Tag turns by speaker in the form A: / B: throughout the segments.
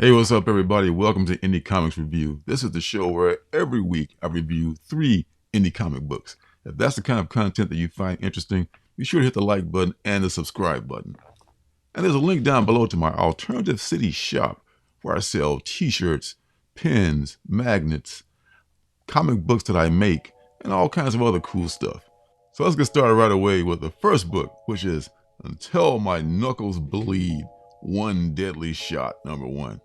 A: Hey, what's up, everybody? Welcome to Indie Comics Review. This is the show where every week I review 3 indie comic books. If that's the kind of content that you find interesting, be sure to hit the like button and the subscribe button. And there's a link down below to my Alternative City shop where I sell t-shirts, pins, magnets, comic books that I make, and all kinds of other cool stuff. So let's get started right away with the first book, which is Until My Knuckles Bleed, One Deadly Shot, #1.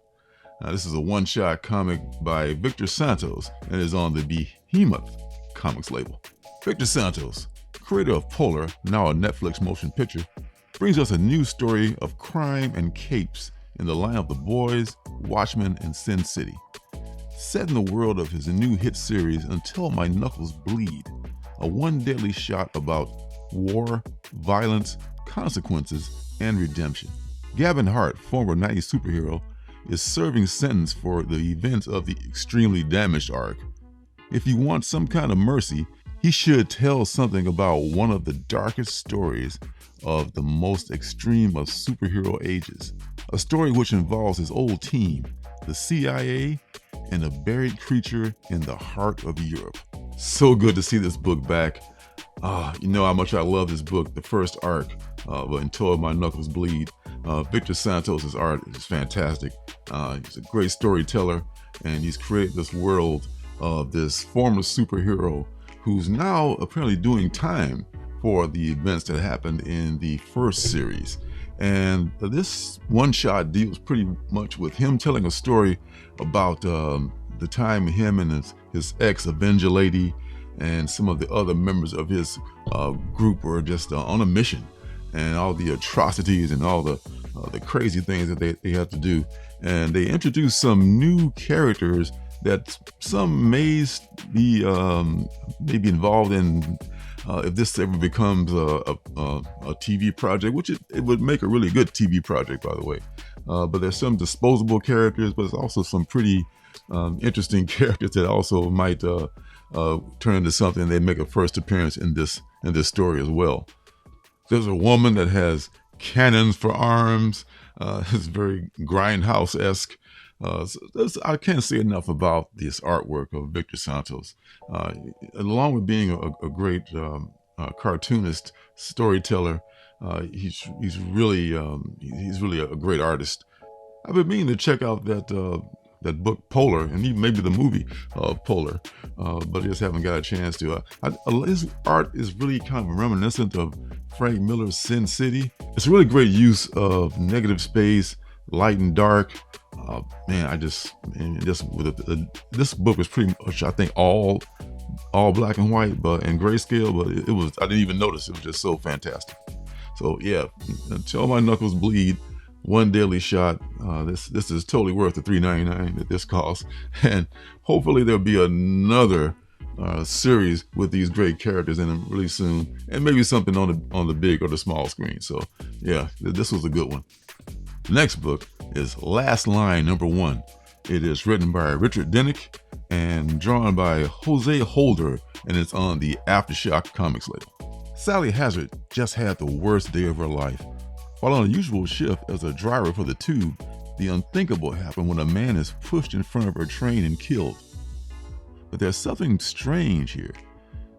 A: Now, this is a one-shot comic by Victor Santos and is on the Behemoth Comics label. Victor Santos, creator of Polar, now a Netflix motion picture, brings us a new story of crime and capes in the line of The Boys, Watchmen, and Sin City. Set in the world of his new hit series Until My Knuckles Bleed, a one deadly shot about war, violence, consequences, and redemption. Gavin Hart, former 90s superhero, is serving sentence for the events of the extremely damaged arc. If you want some kind of mercy, he should tell something about one of the darkest stories of the most extreme of superhero ages. A story which involves his old team, the CIA, and a buried creature in the heart of Europe. So good to see this book back. You know how much I love this book, the first arc, Until My Knuckles Bleed. Victor Santos' art is fantastic. He's a great storyteller, and he's created this world of this former superhero who's now apparently doing time for the events that happened in the first series. And this one-shot deals pretty much with him telling a story about the time him and his ex-Avenger lady and some of the other members of his group were just on a mission, and all the atrocities and all the crazy things that they had to do. And they introduced some new characters that some may be involved in if this ever becomes a TV project, which it would make a really good TV project, by the way. But there's some disposable characters, but there's also some pretty interesting characters that also might turn into something. They make a first appearance in this story as well. There's a woman that has cannons for arms. It's very grindhouse-esque. I can't say enough about this artwork of Victor Santos. Along with being a great cartoonist, storyteller, he's really a great artist. I've been meaning to check out that book Polar, and even maybe the movie Polar, but I just haven't got a chance to. His art is really kind of reminiscent of Frank Miller's Sin City. It's a really great use of negative space, light and dark. This book was pretty much, I think, all black and white, but in grayscale. But it was, I didn't even notice. It was just so fantastic. So yeah, Until My Knuckles Bleed, One Deadly Shot. This is totally worth the $3.99 that this costs, and hopefully there'll be another series with these great characters in them really soon, and maybe something on the big or the small screen. So yeah, this was a good one. The next book is Last Line #1. It is written by Richard Denick and drawn by Jose Holder, and it's on the Aftershock Comics label. Sally Hazard just had the worst day of her life. While on a usual shift as a driver for the Tube, the unthinkable happened when a man is pushed in front of her train and killed. But there's something strange here.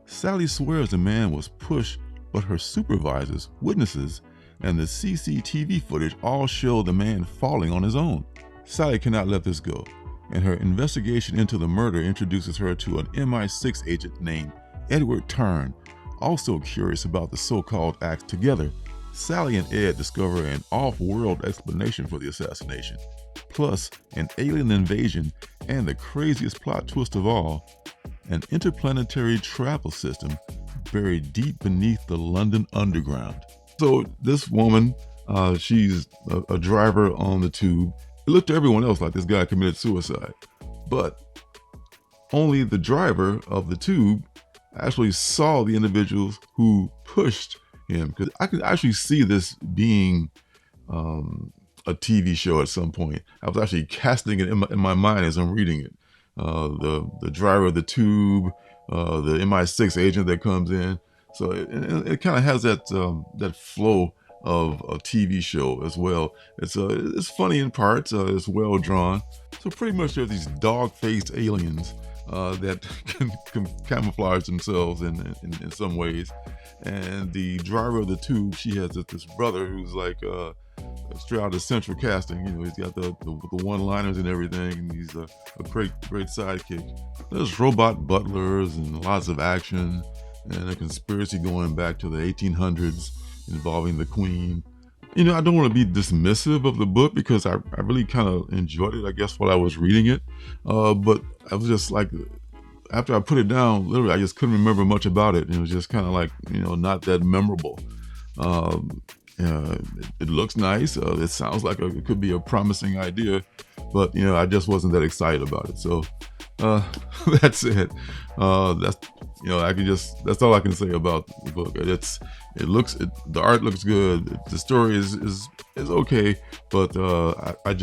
A: Sally swears the man was pushed, but her supervisors, witnesses, and the CCTV footage all show the man falling on his own. Sally cannot let this go, and her investigation into the murder introduces her to an MI6 agent named Edward Turn. Also curious about the so-called act, together, Sally and Ed discover an off-world explanation for the assassination, plus an alien invasion, and the craziest plot twist of all, an interplanetary travel system buried deep beneath the London Underground. So this woman, she's a driver on the Tube. It looked to everyone else like this guy committed suicide, but only the driver of the Tube actually saw the individuals who pushed him. Because I could actually see this being a TV show at some point. I was actually casting it in my mind as I'm reading it. The driver of the Tube, the MI6 agent that comes in. So it kind of has that flow of a TV show as well. It's funny in parts. It's well drawn. So pretty much there's these dog-faced aliens that can camouflage themselves in some ways. And the driver of the tube, she has this brother who's like straight out of Central Casting. You know, he's got the one-liners and everything, and he's a great sidekick. There's robot butlers and lots of action and a conspiracy going back to the 1800s involving the Queen. You know, I don't want to be dismissive of the book because I really kind of enjoyed it, I guess, while I was reading it. But I was just like, after I put it down, literally, I just couldn't remember much about it. And it was just kind of like, you know, not that memorable. It looks nice. It sounds like it could be a promising idea, but, you know, I just wasn't that excited about it. So that's it. That's all I can say about the book. The art looks good. The story is okay, but it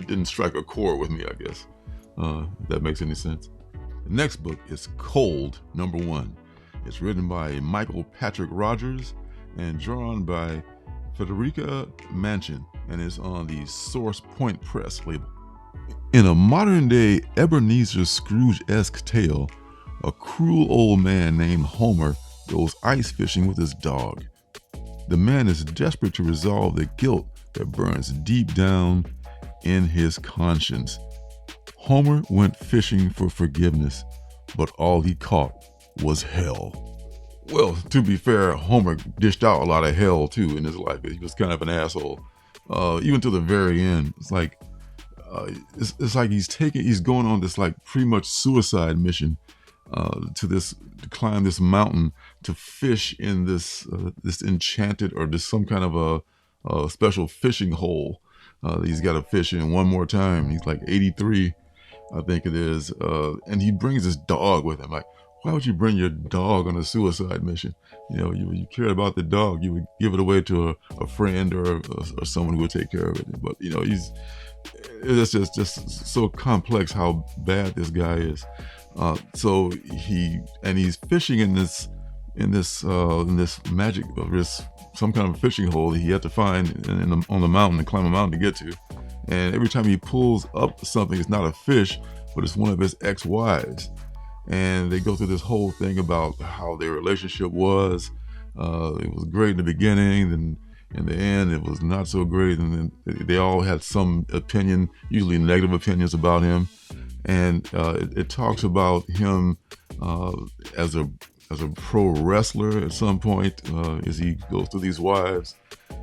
A: didn't strike a chord with me, I guess. If that makes any sense. The next book is Cold, #1. It's written by Michael Patrick Rogers and drawn by Federica Manchin, and is on the Source Point Press label. In a modern-day Ebenezer Scrooge-esque tale, a cruel old man named Homer goes ice fishing with his dog. The man is desperate to resolve the guilt that burns deep down in his conscience. Homer went fishing for forgiveness, but all he caught was hell. Well, to be fair, Homer dished out a lot of hell too in his life. He was kind of an asshole, even to the very end. It's like he's going on this like pretty much suicide mission to climb this mountain to fish in this enchanted or this some kind of a special fishing hole. He's got to fish in one more time. He's like 83, I think it is, and he brings his dog with him. Like, why would you bring your dog on a suicide mission? You know, you cared about the dog, you would give it away to a friend or someone who would take care of it. But you know, it's just so complex how bad this guy is. So he's fishing in this magic, or this some kind of fishing hole that he had to find on the mountain and climb a mountain to get to. And every time he pulls up something, it's not a fish, but it's one of his ex-wives. And they go through this whole thing about how their relationship was. It was great in the beginning, then in the end it was not so great, and then they all had some opinion, usually negative opinions about him. And it talks about him as a pro wrestler at some point as he goes through these wives,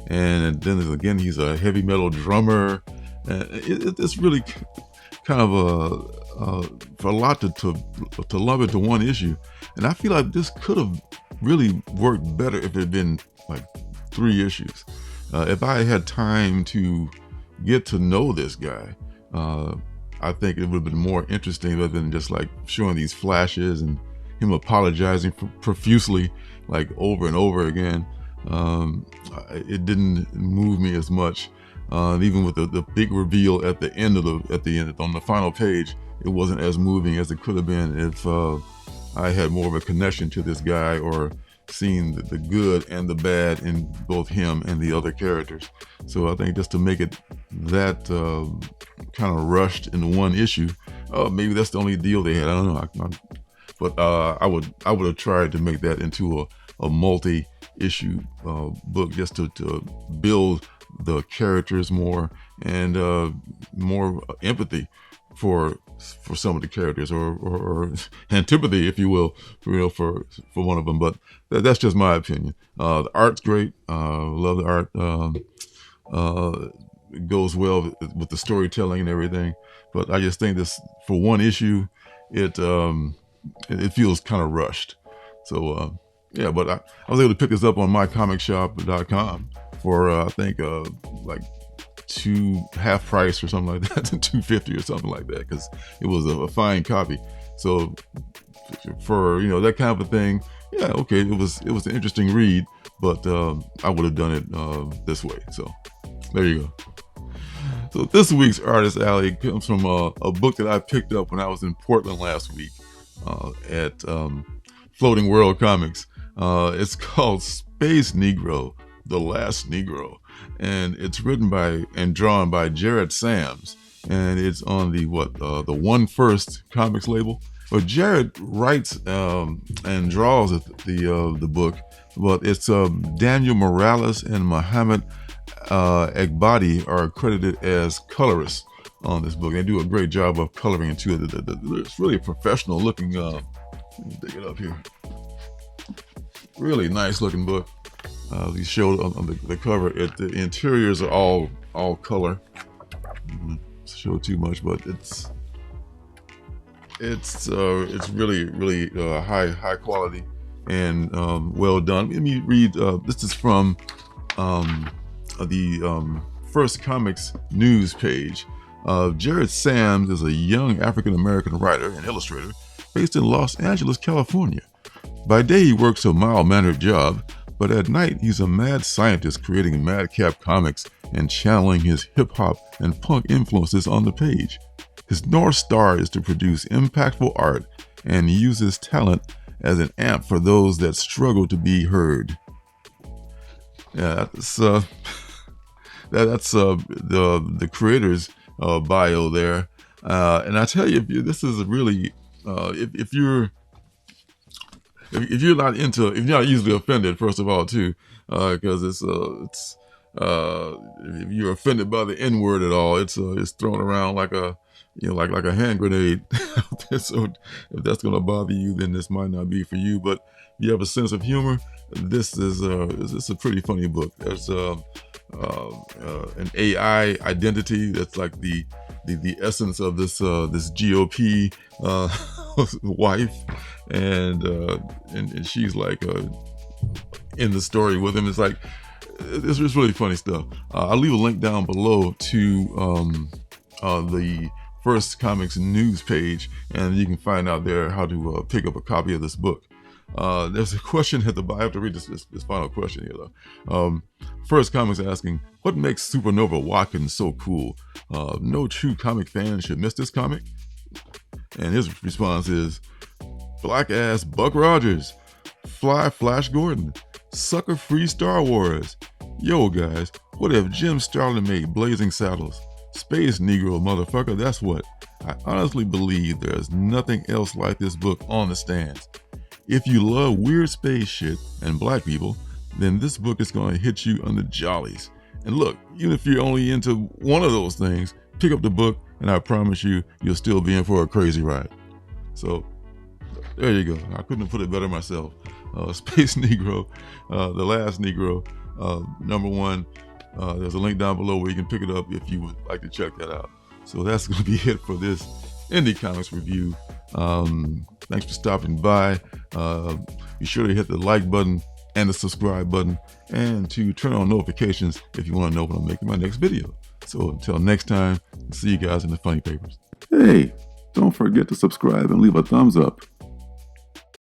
A: and then again he's a heavy metal drummer. It's really kind of for a lot to lump into one issue, and I feel like this could have really worked better if it had been like 3 issues. If I had time to get to know this guy, I think it would have been more interesting rather than just like showing these flashes and him apologizing profusely like over and over again. It didn't move me as much. Even with the big reveal at the end on the final page, it wasn't as moving as it could have been if I had more of a connection to this guy, or seen the good and the bad in both him and the other characters. So I think just to make it that kind of rushed in one issue, maybe that's the only deal they had. I don't know. But I would have tried to make that into a multi-issue book, just to build the characters more, and more empathy for some of the characters, or antipathy, if you will, for one of them. But that's just my opinion. The art's great. Love the art. It goes well with the storytelling and everything. But I just think this, for one issue, it feels kind of rushed. So yeah, but I was able to pick this up on mycomicshop.com for I think like half price or something like that, $2.50 or something like that, because it was a fine copy. So for that kind of a thing, yeah, okay, it was an interesting read, but I would have done it this way. So there you go. So this week's Artist Alley comes from a book that I picked up when I was in Portland last week at Floating World Comics. It's called Space Negro, The Last Negro, and it's written by and drawn by Jared Sams, and it's on the One First Comics label. Well, Jared writes and draws the book, but it's Daniel Morales and Mohammed Egbadi are credited as colorists on this book. They do a great job of coloring into it. It's really a professional looking. Let me dig it up here. Really nice looking book. These showed on the cover. The interiors are all color. Show too much, but it's really high quality and well done. Let me read. This is from the First Comics news page. Jared Sams is a young African-American writer and illustrator based in Los Angeles, California. By day, he works a mild-mannered job, but at night, he's a mad scientist creating madcap comics and channeling his hip-hop and punk influences on the page. His North Star is to produce impactful art and use his talent as an amp for those that struggle to be heard. Yeah, that's the creator's bio there, and I tell you, this is really if you're not easily offended, first of all, too, because it's if you're offended by the N-word at all, it's thrown around like a like a hand grenade. So if that's gonna bother you, then this might not be for you. But if you have a sense of humor, this is a pretty funny book. There's an AI identity that's like the essence of this GOP wife, and she's like in the story with him. It's like it's really funny stuff. I'll leave a link down below to the First Comics news page, and you can find out there how to pick up a copy of this book. There's a question at the bottom. I have to read this final question here, though. First Comics asking, what makes Supernova Watkins so cool? No true comic fan should miss this comic. And his response is, black ass Buck Rogers, fly Flash Gordon, sucker free Star Wars. Yo guys, what if Jim Starlin made Blazing Saddles? Space Negro, motherfucker, that's what. I honestly believe there's nothing else like this book on the stands. If you love weird space shit and black people, then this book is going to hit you on the jollies. And look, even if you're only into one of those things, pick up the book and I promise you, you'll still be in for a crazy ride. So there you go. I couldn't have put it better myself. Space Negro, The Last Negro, #1. There's a link down below where you can pick it up if you would like to check that out. So that's going to be it for this Indie Comics review. Thanks for stopping by. Be sure to hit the like button and the subscribe button, and to turn on notifications if you want to know when I'm making my next video. So until next time, see you guys in the funny papers. Hey, don't forget to subscribe and leave a thumbs up.